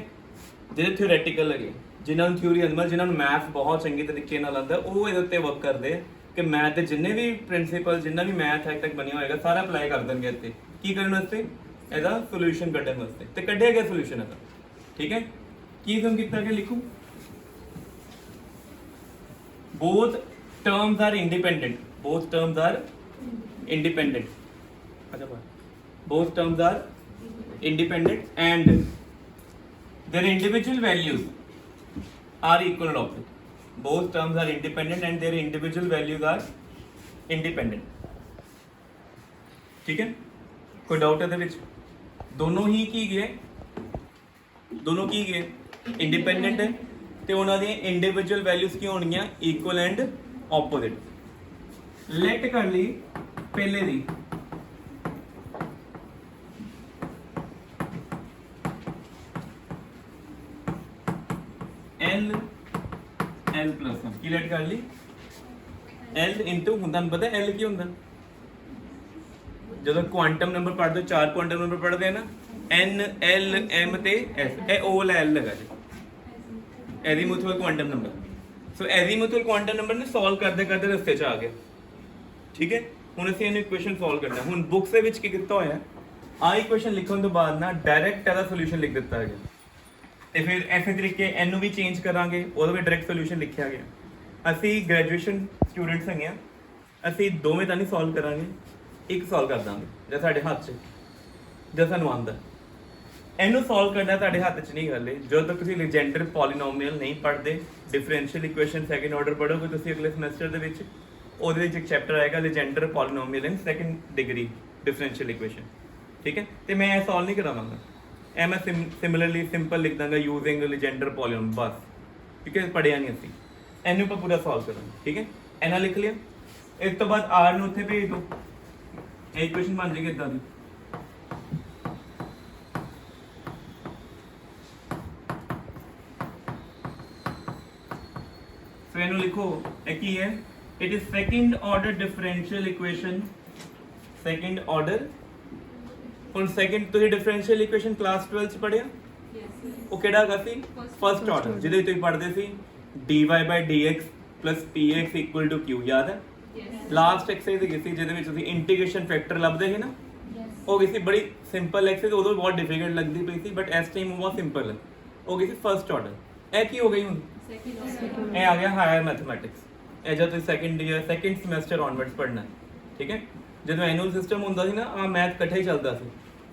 ਜਿਹੜੇ ਥਿਓਰੈਟੀਕਲ ਹੈਗੇ ਜਿਨ੍ਹਾਂ ਨੂੰ ਥਿਊਰੀ ਅੰਦਰ ਜਿਨ੍ਹਾਂ ਨੂੰ ਮੈਥ ਬਹੁਤ ਚੰਗੇ ਤਰੀਕੇ ਨਾਲ ਆਉਂਦਾ ਉਹ ਇਹਦੇ ਉੱਤੇ ਵਰਕ ਕਰਦੇ ਆ ਕਿ ਮੈਥ ਦੇ ਜਿੰਨੇ ਵੀ ਪ੍ਰਿੰਸੀਪਲ ਜਿੰਨਾ ਵੀ ਮੈਥ ਹੈ ਤੱਕ ਬਣਿਆ ਹੋਏਗਾ ਸਾਰਾ ਅਪਲਾਈ ਕਰ ਦੇਣਗੇ ਇੱਥੇ ਕੀ ਕਰਨ ਵਾਸਤੇ ਇਹਦਾ ਸੋਲੂਸ਼ਨ ਕੱਢਣ ਵਾਸਤੇ ਤੇ ਕੱਢਿਆ ਗਿਆ ਸੋਲੂਸ਼ਨ ਇਹਦਾ ਠੀਕ ਹੈ। ਕੀ ਕੰਮ ਕੀਤਾ ਕਿ ਲਿਖੋ both terms are independent both terms are independent. Both terms are independent and their individual values are equal and opposite. Both terms are independent and their individual values are independent. ठीक है, कोई डाउट ਇਹਦੇ ਵਿੱਚ? ਦੋਨੋਂ ਹੀ ਕੀ ਗਏ, ਦੋਨੋਂ ਕੀ ਗਏ, independent ਹੈ ਤੇ ਉਹਨਾਂ ਦੀਆਂ ਇੰਡੀਵਿਜੂਅਲ ਵੈਲਿਊਜ਼ ਕੀ ਹੋਣਗੀਆਂ, ਇਕੁਅਲ ਐਂਡ ਆਪੋਜ਼ਿਟ। ਲੈਟ ਕਰ ਲਈ ਪਹਿਲੇ ਦੀ, L L plus 1 ਕੀ ਲੈਟ ਕਰ ਲਈ, L into ਹੁਣ ਤੁਹਾਨੂੰ ਪਤਾ L ਕੀ ਹੁੰਦਾ, ਜਦੋਂ ਕੁਆਂਟਮ ਨੰਬਰ ਪੜ੍ਹਦੇ, 4 ਕੁਆਂਟਮ ਨੰਬਰ ਪੜ੍ਹਦੇ ਆ ਨਾ, N L M ਤੇ S, ਇਹ O L ਲਗਾ ਜੀ, ਐਜ਼ੀਮੂਥਲ ਕੁਆਂਟਮ ਨੰਬਰ। ਸੋ ਐਜ਼ੀਮੂਥਲ ਕੁਆਂਟਮ ਨੰਬਰ ਨੇ ਸੋਲਵ ਕਰਦੇ ਕਰਦੇ ਰਸਤੇ 'ਚ ਆ ਗਿਆ। ਠੀਕ ਹੈ, ਹੁਣ ਅਸੀਂ ਇਹਨੂੰ ਇਕੁਏਸ਼ਨ ਸੋਲਵ ਕਰਨਾ। ਹੁਣ ਬੁੱਕਸ ਦੇ ਵਿੱਚ ਕੀ ਕੀਤਾ ਹੋਇਆ, ਆਹ ਇਕੁਏਸ਼ਨ ਲਿਖਣ ਤੋਂ ਬਾਅਦ ਨਾ ਡਾਇਰੈਕਟ ਇਹਦਾ ਸੋਲੂਸ਼ਨ ਲਿਖ ਦਿੱਤਾ ਗਿਆ, ਤੇ ਫਿਰ ਐਸੇ ਤਰੀਕੇ ਇਹਨੂੰ ਵੀ ਚੇਂਜ ਕਰਾਂਗੇ, ਉਹਦਾ ਵੀ ਡਾਇਰੈਕਟ ਸੋਲੂਸ਼ਨ ਲਿਖਿਆ ਗਿਆ। ਅਸੀਂ ਗ੍ਰੈਜੂਏਸ਼ਨ ਸਟੂਡੈਂਟਸ ਹੈਗੇ ਆ, ਅਸੀਂ ਦੋਵੇਂ ਤਾਂ ਨਹੀਂ ਸੋਲਵ ਕਰਾਂਗੇ, ਇੱਕ ਸੋਲਵ ਕਰ ਦਾਂਗੇ ਜਿਹੜਾ ਸਾਡੇ ਹੱਥ 'ਚ, ਜੋ ਸਾਨੂੰ ਆਉਂਦਾ। ਇਹਨੂੰ ਸੋਲਵ ਕਰਨਾ ਤੁਹਾਡੇ ਹੱਥ 'ਚ ਨਹੀਂ ਗੱਲ ਹੈ। ਜਦੋਂ ਤੱਕ ਤੁਸੀਂ ਲੈਜੈਂਡਰ ਪੋਲੀਨੋਮੀਅਲ ਨਹੀਂ ਪੜ੍ਹਦੇ, ਡਿਫਰੈਂਸ਼ੀਅਲ ਇਕੁਏਸ਼ਨ ਸੈਕੰਡ ਆਰਡਰ ਪੜ੍ਹੋਗੇ ਤੁਸੀਂ ਅਗਲੇ ਸਮੈਸਟਰ ਦੇ ਵਿੱਚ, ਉਹਦੇ ਵਿੱਚ ਇੱਕ ਚੈਪਟਰ ਆਏਗਾ ਲੈਜੈਂਡਰ ਪੋਲੀਨੋਮੀਅਲ ਇਨ ਸੈਕੰਡ ਡਿਗਰੀ ਡਿਫਰੈਂਸ਼ੀਅਲ ਇਕੁਏਸ਼ਨ। ਠੀਕ ਹੈ, ਤੇ ਮੈਂ ਇਹ ਸੋਲਵ ਨਹੀਂ ਕਰਾਵਾਂਗਾ, ਇਹ ਮੈਂ ਸਿਮਿਲਰਲੀ ਸਿੰਪਲ ਲਿਖ ਦਾਂਗਾ ਯੂਜ਼ਿੰਗ ਲੈਜੈਂਡਰ ਪੋਲੀਨੋਮੀਅਲ ਬਸ, ਕਿਉਂਕਿ ਪੜ੍ਹਿਆ ਨਹੀਂ ਅਸੀਂ। ਇਹਨੂੰ ਆਪਾਂ ਪੂਰਾ ਸੋਲਵ ਕਰਾਂਗੇ। ਠੀਕ ਹੈ, ਇਹਨਾਂ ਲਿਖ ਲਿਆ। ਇਸ ਤੋਂ ਬਾਅਦ ਆਰ ਨੂੰ ਉੱਥੇ ਭੇਜ ਦਿਓ, ਇਹ ਇਕੁਏਸ਼ਨ ਬਣ ਜਾਏਗੀ ਇਦਾਂ ਦੀ। ਸੋ ਇਹਨੂੰ ਲਿਖੋ, ਇਹ ਕੀ ਹੈ, it is second order differential equation, second order. ਹੁਣ ਸੈਕੰਡ ਤੁਸੀਂ ਡਿਫਰੈਂਸ਼ੀਅਲ ਇਕੁਏਸ਼ਨ ਕਲਾਸ 12 ਚ ਪੜ੍ਹਿਆ, ਉਹ ਕਿਹੜਾ ਹੈਗਾ ਸੀ, ਫਸਟ ਆਰਡਰ, ਜਿਹਦੇ ਵਿੱਚ ਤੁਸੀਂ ਪੜ੍ਹਦੇ ਸੀ dy/dx + px = q, ਯਾਦ ਹੈ? ਲਾਸਟ ਐਕਸਰਸਾਈਜ਼ ਹੈਗੀ ਸੀ ਜਿਹਦੇ ਵਿੱਚ ਤੁਸੀਂ ਇੰਟੀਗ੍ਰੇਸ਼ਨ ਫੈਕਟਰ ਲੱਭਦੇ ਸੀ ਨਾ, ਉਹ ਕਿਸੇ ਬੜੀ ਸਿੰਪਲ ਐਕਸਰਸਾਈਜ਼, ਉਦੋਂ ਬਹੁਤ ਡਿਫਿਕਲਟ ਲੱਗਦੀ ਪਈ ਸੀ, ਬਟ ਇਸ ਟਾਈਮ ਬਹੁਤ ਸਿੰਪਲ ਹੈ, ਉਹ ਕਿਸੇ ਫਸਟ ਆਰਡਰ। ਇਹ ਕੀ ਹੋ ਗਈ ਹੁਣ, ਇਹ ਆ ਗਿਆ ਹਾਇਰ ਮੈਥਮੈਟਿਕਸ। ਇਹ ਜਦ ਤੁਸੀਂ second year second semester onwards ਪੜ੍ਹਨਾ। ਠੀਕ ਹੈ, ਜਦੋਂ ਐਨੂਅਲ ਸਿਸਟਮ ਹੁੰਦਾ ਸੀ ਨਾ, ਆ ਮੈਥ ਇਕੱਠੇ ਹੀ ਚੱਲਦਾ ਸੀ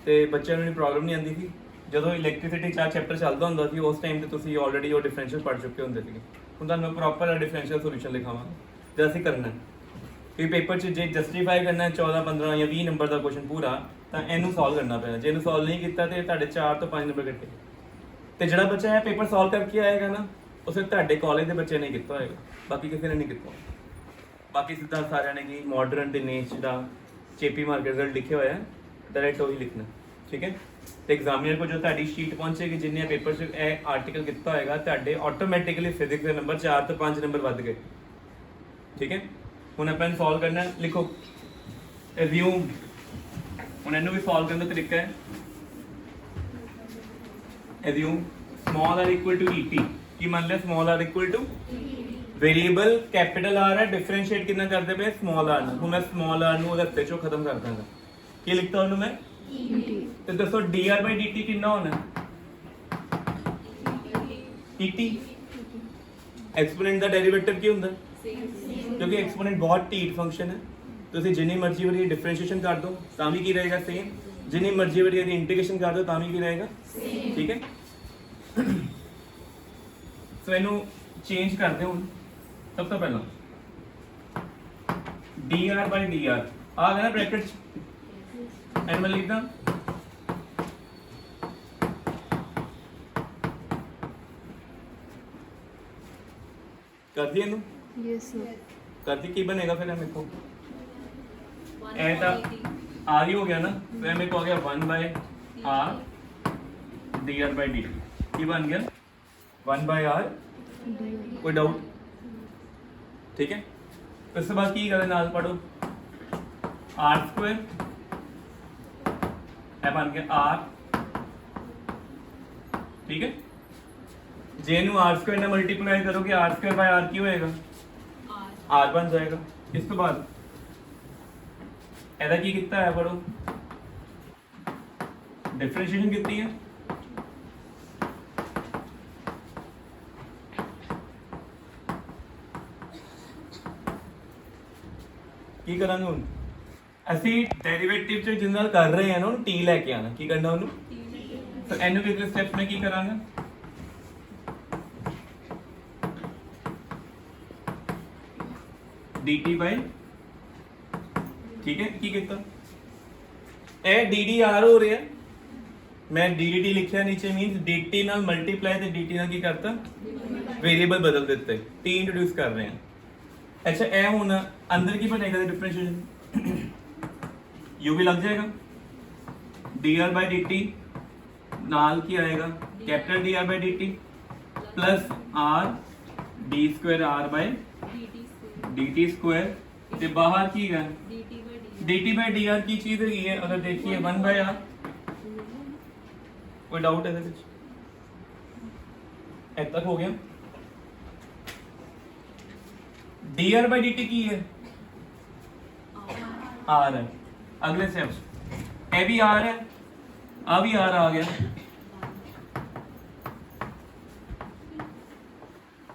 ਤੇ ਬੱਚਿਆਂ ਨੂੰ ਪ੍ਰੋਬਲਮ ਨਹੀਂ ਆਉਂਦੀ ਸੀ। ਜਦੋਂ ਇਲੈਕਟ੍ਰਿਸਿਟੀ 4 ਚੈਪਟਰ ਚੱਲਦਾ ਹੁੰਦਾ ਸੀ, ਉਸ ਟਾਈਮ ਤੇ ਤੁਸੀਂ ਆਲਰੇਡੀ ਉਹ ਡਿਫਰੈਂਸ਼ੀਅਲ ਪੜ੍ਹ ਚੁੱਕੇ ਹੁੰਦੇ ਸੀਗੇ। ਹੁਣ ਤੁਹਾਨੂੰ ਪ੍ਰੋਪਰ ਡਿਫਰੈਂਸ਼ੀਅਲ ਸੋਲੂਸ਼ਨ ਲਿਖਾਵਾਂਗਾ ਜੇ ਅਸੀਂ ਕਰਨਾ, ਕਿ ਪੇਪਰ 'ਚ ਜੇ ਜਸਟੀਫਾਈ ਕਰਨਾ 14 15 ਜਾਂ 20 ਨੰਬਰ ਦਾ ਕੁਐਸਚਨ ਪੂਰਾ, ਤਾਂ ਇਹਨੂੰ ਸੋਲਵ ਕਰਨਾ ਪੈਣਾ। ਜੇ ਇਹਨੂੰ ਸੋਲਵ ਨਹੀਂ ਕੀਤਾ ਤੇ ਤੁਹਾਡੇ 4 ਤੋਂ 5 ਨੰਬਰ ਕੱਟੇ। ਤੇ ਜਿਹੜਾ ਬੱਚਾ ਇਹ ਪੇਪਰ ਸੋਲਵ ਕਰਕੇ ਆਏਗਾ ਨਾ, ਉਹ ਸਿਰਫ ਤੁਹਾਡੇ ਕਾਲਜ ਦੇ ਬੱਚੇ ਨੇ ਕੀਤਾ ਹੋਏਗਾ, ਬਾਕੀ ਕਿਸੇ ਨੇ ਨਹੀਂ ਕੀਤਾ। ਬਾਕੀ ਸਿੱਧਾ ਸਾਰਿਆਂ ਨੇ ਕੀ ਮਾਡਰਨ ਦਿਨੇਸ਼ ਦਾ ਚੇਪੀ ਮਾਰਕ ਰਿਜ਼ਲਟ ਲਿਖਿਆ ਹੋਇਆ, ਡਾਇਰੈਕਟ ਉਹੀ ਲਿਖਣਾ। ਠੀਕ ਹੈ, ਤੇ ਐਗਜ਼ਾਮੀਨਰ ਕੋਲ ਜੋ ਤੁਹਾਡੀ ਸ਼ੀਟ ਪਹੁੰਚੇਗੀ, ਜਿੰਨੇ ਪੇਪਰ 'ਚ ਇਹ ਆਰਟੀਕਲ ਕੀਤਾ ਹੋਏਗਾ, ਤੁਹਾਡੇ ਆਟੋਮੈਟਿਕਲੀ ਫਿਜ਼ਿਕਸ ਦੇ ਨੰਬਰ 4 ਤੋਂ 5 ਨੰਬਰ ਵੱਧ ਗਏ। ਠੀਕ ਹੈ, ਹੁਣ ਆਪਾਂ ਇਹਨੂੰ ਸੋਲਵ ਕਰਨਾ, ਲਿਖੋ ਐਜ਼ਿਊਮ। ਹੁਣ ਇਹਨੂੰ ਵੀ ਸੋਲਵ ਕਰਨ ਦਾ ਤਰੀਕਾ ਹੈ, ਐਜ਼ਿਊਮ small r equal to et, ਕੀ ਮੰਨ ਲਿਆ, small r equal to variable capital R ਹੈ, ਡਿਫਰੈਂਸ਼ੀਏਟ ਕਿੰਨਾ ਕਰਦੇ ਪਏ, small r ਨੂੰ। ਹੁਣ ਮੈਂ small r ਨੂੰ ਉਹਦੇ ਹੱਥੇ 'ਚੋਂ ਖਤਮ ਕਰ ਦਾਂਗਾ, ਕੀ ਲਿਖਤਾ ਉਹਨੂੰ ਮੈਂ, ਤੇ ਦੱਸੋ dr/dt ਕਿੰਨਾ ਹੋਣਾ, et। ਐਕਸਪੋਨੈਂਟ ਦਾ ਡੈਰੀਵੇਟਿਵ ਕੀ ਹੁੰਦਾ, ਕਿਉਂਕਿ ਐਕਸਪੋਨੈਂਟ ਬਹੁਤ ਢੀਠ ਫੰਕਸ਼ਨ ਹੈ, ਤੁਸੀਂ ਜਿੰਨੀ ਮਰਜ਼ੀ ਵਾਰੀ ਡਿਫਰੈਂਸ਼ੀਏਸ਼ਨ ਕਰ ਦਿਓ ਤਾਂ ਵੀ ਕੀ ਰਹੇਗਾ, ਸੇਮ। ਜਿੰਨੀ ਮਰਜ਼ੀ ਵਾਰੀ ਇਹਦੀ ਇੰਟੀਗ੍ਰੇਸ਼ਨ ਕਰ ਦਿਓ ਤਾਂ ਵੀ ਕੀ ਰਹੇਗਾ, ਸੇਮ। ਠੀਕ ਹੈ, ਸੋ ਇਹਨੂੰ ਚੇਂਜ ਕਰਦੇ ਹੁਣ। ਸਭ ਤੋਂ ਪਹਿਲਾਂ dr/dr ਆ ਗਿਆ ਨਾ ਬ੍ਰੈਕਟ 'ਚ, ਐਂਡ ਮੈਂ ਲਿਖਦਾ ਕਰਦੀ ਇਹਨੂੰ, ਯੈਸ ਸਰ, ਕਰਦੀ ਕੀ ਬਣੇਗਾ ਫਿਰ, ਇਹ ਦੇਖੋ ਇਹ ਤਾਂ r ਹੀ ਹੋ ਗਿਆ ਨਾ, ਫਿਰ ਮੇਰੇ ਕੋ ਆ ਗਿਆ 1/r dr/dt, ਕੀ ਬਣ ਗਿਆ 1/r। कोई डाउट? ठीक है, उसके बाद की करें, नाल पढ़ो r², बन गया r। ठीक है, जे नू r² ने मल्टीप्लाई करोगे, r²/r की होएगा, r बन जाएगा। इस तो बाद ऐसा की कितना है, पढ़ो डिफरेंशिएशन कितनी है, ਕੀ ਕਰਾਂਗੇ ਹੁਣ ਅਸੀਂ ਡੈਰੀਵੇਟਿਵ ਚ ਜਿਹਦੇ ਨਾਲ ਕਰ ਰਹੇ ਹਾਂ ਨਾ ਉਹਨੂੰ t ਲੈ ਕੇ ਆਣਾ ਕੀ ਕਰਨਾ ਉਹਨੂੰ तो n के अगले स्टेप में की करांगे dt by ठीक है की कितना ए ddr हो रहा है मैं ddt लिखा नीचे मींस dt नाल मल्टीप्लाई ते dt नाल की करता वेरिएबल बदल देते t इंट्रोड्यूस कर रहे हैं अच्छा ए हुन अंदर की बनेगा डिफरेंशिएशन u भी लग जाएगा dr by dt नाल की आएगा capital D R by D T plus R D square R by D T square ते बाहर की है D T by D R की चीज है अगर देखिए 1 बाय आर कोई डाउट है कुछ ऐसा तक हो गया D R by D T की है आर है अगले स्टेप ए भी आर है आ भी आर आ गया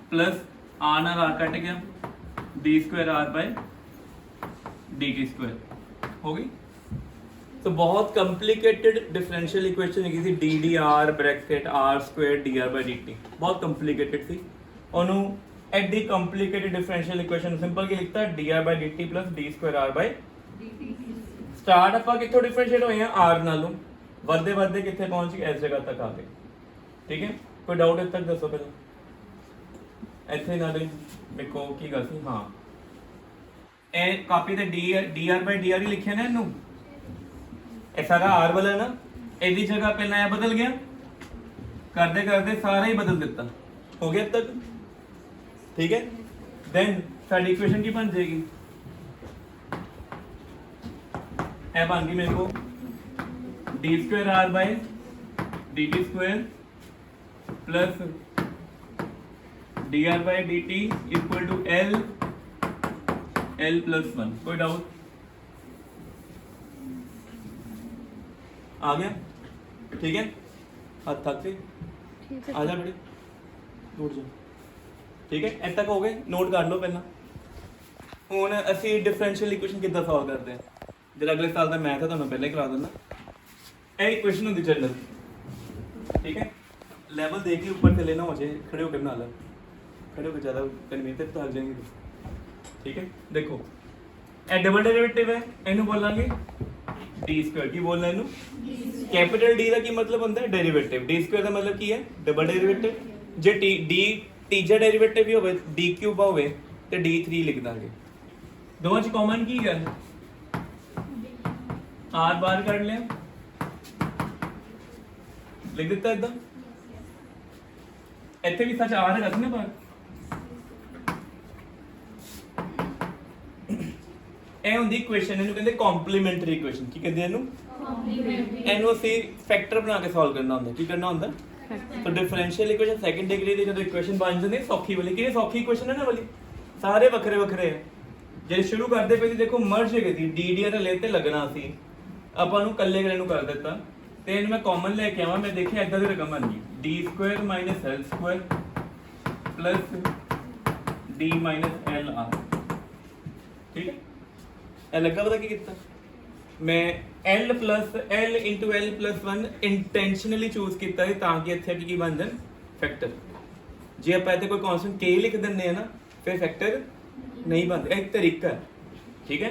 प्लस आर ना आर कट गया d square are by D T square हो गई तो बहुत कॉम्प्लिकेटेड डिफरेंशियल इक्वेशन है थी d d r bracket r square d are by D t बहुत कॉम्प्लिकेटेड थी ਉਹਨੂੰ ਐਡੀ ਕੌਮਪਲੀਕੇਟਡ ਡਿਫਰੈਂਸ਼ੀਅਲ ਇਕੁਏਸ਼ਨ ਸਿੰਪਲ ਕੀ ਲਿਖਤਾ d are by D T plus d square are by start ਆਪਾਂ ਕਿੱਥੋਂ ਡਿਫਰੈਂਸ਼ੀਏਟ ਹੋਏ ਆ r ਨਾਲੋਂ ਵੱਧਦੇ ਵੱਧਦੇ ਕਿੱਥੇ ਪਹੁੰਚ ਗਏ ਇਸ ਜਗ੍ਹਾ ਤੱਕ ਆ ਗਏ ਠੀਕ ਹੈ ਕੋਈ ਡਾਊਟ ਇੱਥੇ ਤੱਕ ਦੱਸੋ ਪਹਿਲਾਂ ਇੱਥੇ ਨਾਲੇ ਦੇਖੋ ਕੀ ਗੱਲ ਸੀ ਹਾਂ ਇਹ ਕਾਪੀ ਤੇ dr by dr ਹੀ ਲਿਖਿਆ ਨਾ ਇਹਨੂੰ ਇਹ ਸਾਰਾ r ਵਾਲਾ ਨਾ ਇਹਦੀ ਜਗ੍ਹਾ ਪਹਿਲਾਂ ਇਹ ਬਦਲ ਗਿਆ ਕਰਦੇ ਕਰਦੇ ਸਾਰਾ ਹੀ ਬਦਲ ਦਿੱਤਾ ਹੋ ਗਿਆ ਤੱਕ ਠੀਕ ਹੈ ਦੈਨ ਸਾਡੀ ਇਕੁਏਸ਼ਨ ਕੀ ਬਣ ਜਾਏਗੀ ਇਹ ਬਣ ਗਈ ਮੇਰੇ ਕੋ D square are by D T square plus D are by D T equal to L L plus 1 कोई डाउट आ गया ठीक है हाथ थक से आ जा बेटे उठ जा ठीक है ऐसा तक हो गए नोट कर लो पहला ਹੁਣ ਅਸੀਂ ਡਿਫਰੈਂਸ਼ੀਅਲ ਇਕੁਏਸ਼ਨ ਕਿੱਦਾਂ ਸੋਲਵ ਕਰਦੇ ਹਾਂ ਜਿਹੜਾ ਅਗਲੇ ਸਾਲ ਦਾ ਮੈਥ ਹੈ ਤੁਹਾਨੂੰ ਪਹਿਲਾਂ ਹੀ ਕਰਾ ਦਿੰਦਾ ਇਹ ਇਕੁਏਸ਼ਨ ਹੁੰਦੀ ਜਨਰਲ ठीक है लेवल देखिए ऊपर से लेना हो जाए खड़े होकर बना लो खड़े होकर ज़्यादा कन्वीन तक तो आ जाएंगे ठीक है देखो ए डबल डेरिवेटिव है इनू बोलांगे डी स्क्वायर की बोलना इनू कैपिटल डी का की मतलब होता है डेरिवेटिव डी स्क्वायर का मतलब की है डबल डेरिवेटिव जे टी डी तीजा डेरिवेटिव भी होवे डी क्यूब होवे ते डी 3 लिख दांगे दोवां च कॉमन की है आर बार कर लें लिख ਦਿੱਤਾ ਇਦਾਂ ਇੱਥੇ ਵੀ ਸੱਚ ਆ ਰਿਹਾ ਸੀ ਨਾ ਪਰ ਇਹ ਹੁੰਦੀ ਇਕੁਏਸ਼ਨ ਇਹਨੂੰ ਕਹਿੰਦੇ ਕੰਪਲੀਮੈਂਟਰੀ ਇਕੁਏਸ਼ਨ ਕੀ ਕਹਿੰਦੇ ਇਹਨੂੰ ਕੰਪਲੀਮੈਂਟਰੀ ਇਹਨੂੰ ਅਸੀਂ ਫੈਕਟਰ ਬਣਾ ਕੇ ਸੋਲਵ ਕਰਨਾ ਹੁੰਦਾ ਕੀ ਕਰਨਾ ਹੁੰਦਾ ਤਾਂ ਡਿਫਰੈਂਸ਼ੀਅਲ ਇਕੁਏਸ਼ਨ ਸੈਕੰਡ ਡਿਗਰੀ ਦੀ ਜਦੋਂ ਇਕੁਏਸ਼ਨ ਬਣ ਜਾਂਦੀ ਸੌਖੀ ਵਾਲੀ ਕਿਹੜੀ ਸੌਖੀ ਇਕੁਏਸ਼ਨ ਹੈ ਨਾ ਵਾਲੀ ਸਾਰੇ ਵੱਖਰੇ ਵੱਖਰੇ ਆ ਜੇ ਸ਼ੁਰੂ ਕਰਦੇ ਪਏ ਸੀ ਦੇਖੋ ਮਰਜ ਹੈਗੀ ਸੀ ddr ਲੈ ਤੇ ਲੱਗਣਾ ਸੀ ਆਪਾਂ ਨੂੰ ਕੱਲੇ ਕੱਲੇ ਨੂੰ ਕਰ ਦਿੱਤਾ ਤੇ ਇਹਨੂੰ ਮੈਂ ਕਾਮਨ ਲੈ ਕੇ ਆਵਾਂ ਮੈਂ ਦੇਖਿਆ ਇਦਾਂ ਦੀ ਰਕਮ ਬਣ ਗਈ d² - l² + d - lr ਠੀਕ ਹੈ ਇਹ ਲੱਗਾ ਪਤਾ ਕੀ ਕੀਤਾ ਮੈਂ l + l * l + 1 intentionally choose ਕੀਤਾ ਹੈ ਤਾਂ ਕਿ ਇੱਥੇ ਕੀ ਬਣ ਜਾਣ ਫੈਕਟਰ ਜੇ ਆਪਾਂ ਇੱਥੇ ਕੋਈ ਕਾਂਸਟੈਂਟ k ਲਿਖ ਦਿੰਨੇ ਆ ਨਾ ਫਿਰ ਫੈਕਟਰ ਨਹੀਂ ਬਣਦਾ ਇੱਕ ਤਰੀਕਾ ਠੀਕ ਹੈ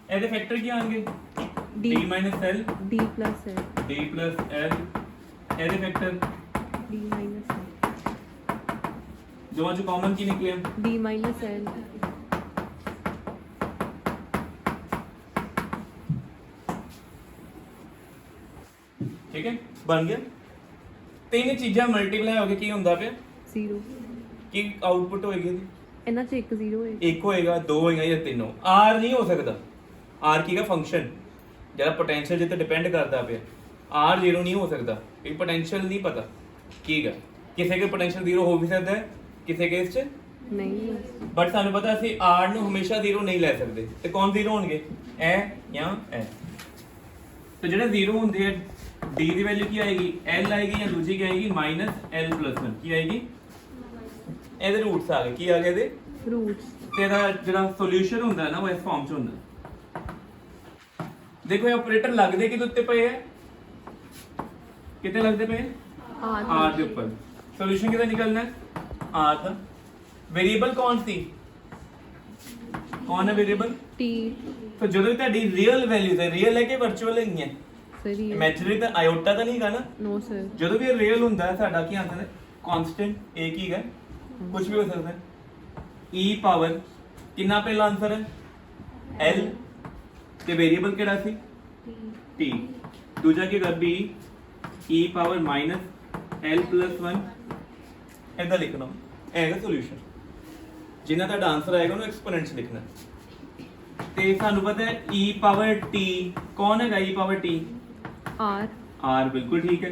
ਇਹਦੇ ਫੈਕਟਰ ਕੀ ਆਣਗੇ d - l d plus l d plus l ਇਹਦੇ ਫੈਕਟਰ d minus l ਜੋ ਅੱਜ ਕਾਮਨ ਕੀ ਨਿਕਲੇ d minus l ਠੀਕ ਹੈ ਬਣ ਗਿਆ ਤਿੰਨ ਚੀਜ਼ਾਂ ਮਲਟੀਪਲਾਈ ਹੋ ਕੇ ਕੀ ਹੁੰਦਾ ਪਿਆ 0 ਕੀ ਆਊਟਪੁੱਟ ਹੋਏਗੀ ਇਹਦੀ ਇਹਨਾਂ ਚ ਇੱਕ 0 ਹੈ ਇੱਕ ਹੋਏਗਾ ਦੋ ਹੋਏਗਾ ਜਾਂ ਤਿੰਨੋਂ r ਨਹੀਂ ਹੋ ਸਕਦਾ r ਕੀ ਦਾ ਫੰਕਸ਼ਨ ਜਿਹੜਾ ਪੋਟੈਂਸ਼ੀਅਲ ਜਿੱਤੇ ਡਿਪੈਂਡ ਕਰਦਾ ਪਿਆ r 0 ਨਹੀਂ ਹੋ ਸਕਦਾ ਇਹ ਪੋਟੈਂਸ਼ੀਅਲ ਨਹੀਂ ਪਤਾ ਕੀ ਹੈ ਕਿਸੇ ਕੇ ਪੋਟੈਂਸ਼ੀਅਲ 0 ਹੋ ਵੀ ਸਕਦਾ ਹੈ ਕਿਸੇ ਕੇਸ 'ਚ ਨਹੀਂ ਬਟ ਸਾਨੂੰ ਪਤਾ ਅਸੀਂ r ਨੂੰ ਹਮੇਸ਼ਾ 0 ਨਹੀਂ ਲੈ ਸਕਦੇ ਤੇ ਕੌਣ 0 ਹੋਣਗੇ ਇਹ ਜਾਂ ਇਹ ਤੇ ਜਿਹੜੇ 0 ਹੁੰਦੇ ਆ d ਦੀ ਵੈਲਿਊ ਕੀ ਆਏਗੀ l ਆਏਗੀ ਜਾਂ ਦੂਜੀ ਕੀ ਆਏਗੀ -l + 1 ਕੀ ਆਏਗੀ ਇਹਦੇ ਰੂਟਸ ਆ ਗਏ ਕੀ ਆ ਗਏ ਇਹਦੇ ਰੂਟਸ ਤੇ ਇਹਦਾ ਜਿਹੜਾ ਸੋਲੂਸ਼ਨ ਹੁੰਦਾ ਹੈ ਨਾ ਉਹ ਇਸ ਫਾਰਮ ਚ ਹੁੰਦਾ ਹੈ। ਦੇਖੋ ਇਹ ਆਪਰੇਟਰ ਲੱਗਦੇ ਕਿਹਦੇ ਉੱਤੇ ਪਏ ਹੈ, ਕਿਤੇ ਲੱਗਦੇ ਪਏ ਆਰ ਦੇ ਉੱਪਰ। ਸੋਲੂਸ਼ਨ ਕਿਹਦਾ ਨਿਕਲਣਾ ਹੈ ਆਰ ਦਾ। वेरिएबल कौन सी, कौन है वेरिएबल टी तो ਜਦੋਂ ਤੁਹਾਡੀ ਰੀਅਲ ਵੈਲਿਊਜ਼ ਹੈ, ਰੀਅਲ ਹੈ ਕਿ ਵਰਚੁਅਲ ਹੈਗੀਆਂ, सही है ਇਮੇਜਿਨਰੀ ਤਾਂ ਆਇਓਟਾ ਤਾਂ ਨਹੀਂ ਹੈਗਾ ਨਾ। नो सर ਜਦੋਂ ਵੀ ਇਹ ਰੀਅਲ ਹੁੰਦਾ ਹੈ ਸਾਡਾ ਕੀ ਆਂਸਰ ਹੈ ਕਾਂਸਟੈਂਟ ਇੱਕ ਹੀ ਹੈ, ਕੁਝ ਵੀ ਹੋ ਸਕਦਾ ਹੈ। e ਪਾਵਰ ਕਿੰਨਾ ਪਹਿਲਾ ਆਨਸਰ ਹੈ l ਤੇ ਵੇਰੀਏਬਲ ਕਿਹੜਾ ਸੀ t, ਦੂਜਾ ਕੀ ਹੈ b e power minus l plus 1 ਇਹਦਾ ਲਿਖਣਾ ਇਹ ਹੈਗਾ ਸੋਲੂਸ਼ਨ। ਜਿੰਨਾ ਤੁਹਾਡਾ ਆਨਸਰ ਆਏਗਾ ਉਹਨੂੰ ਐਕਸਪੋਨੈਂਟ ਚ ਲਿਖਣਾ। ਤੇ ਸਾਨੂੰ ਪਤਾ ਹੈ e ਪਾਵਰ t ਕੌਣ ਹੈਗਾ e power t R r ਬਿਲਕੁਲ ਠੀਕ ਹੈ।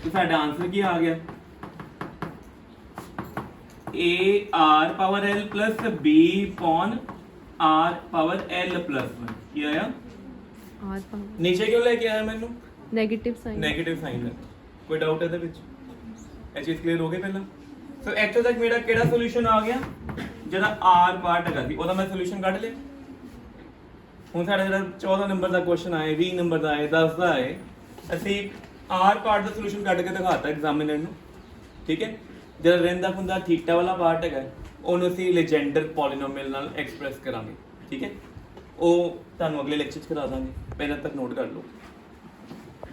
ਤੇ ਸਾਡਾ ਆਨਸਰ ਕੀ ਆ ਗਿਆ a r power l plus b upon r power l plus 1 ਕੀ ਆਇਆ। आर पावर ਨੀਚੇ ਕਿਉਂ ਲੈ ਕੇ ਆਇਆ ਮੈਨੂੰ नेगेटिव साइन ਨੈਗੇਟਿਵ ਸਾਈਨ ਹੈ। ਕੋਈ ਡਾਊਟ ਇਹਦੇ ਵਿੱਚ, ਇਹ ਚੀਜ਼ ਕਲੀਅਰ ਹੋ ਗਈ ਪਹਿਲਾਂ। ਸੋ ਇੱਥੇ ਤੱਕ ਮੇਰਾ ਕਿਹੜਾ ਸੋਲੂਸ਼ਨ ਆ ਗਿਆ, ਜਿਹੜਾ r ਪਾਰਟ ਹੈਗਾ ਸੀ ਉਹਦਾ ਮੈਂ ਸੋਲੂਸ਼ਨ ਕੱਢ ਲਿਆ। ਹੁਣ ਸਾਡਾ ਜਿਹੜਾ 14 ਨੰਬਰ ਦਾ ਕੁਐਸਚਨ ਆਏ, 20 ਨੰਬਰ ਦਾ ਆਏ, 10 ਦਾ ਆਏ, ਅਸੀਂ r ਪਾਰਟ ਦਾ ਸੋਲੂਸ਼ਨ ਕੱਢ ਕੇ ਦਿਖਾਤਾ ਐਗਜ਼ਾਮੀਨਰ ਨੂੰ। ਠੀਕ ਹੈ, ਜਿਹੜਾ ਰਹਿੰਦਾ ਹੁੰਦਾ ਥੀਟਾ ਵਾਲਾ ਪਾਰਟ ਹੈਗਾ ਉਹਨੂੰ ਅਸੀਂ ਲੈਜੈਂਡਰ ਪੋਲੀਨੋਮੀਅਲ ਨਾਲ ਐਕਸਪ੍ਰੈਸ ਕਰਾਂਗੇ। ਠੀਕ ਹੈ, ਉਹ ਤੁਹਾਨੂੰ ਅਗਲੇ ਲੈਕਚਰ 'ਚ ਕਰਾ ਦਾਂਗੇ, ਪਹਿਲਾਂ ਤੱਕ ਨੋਟ ਕਰ ਲਓ।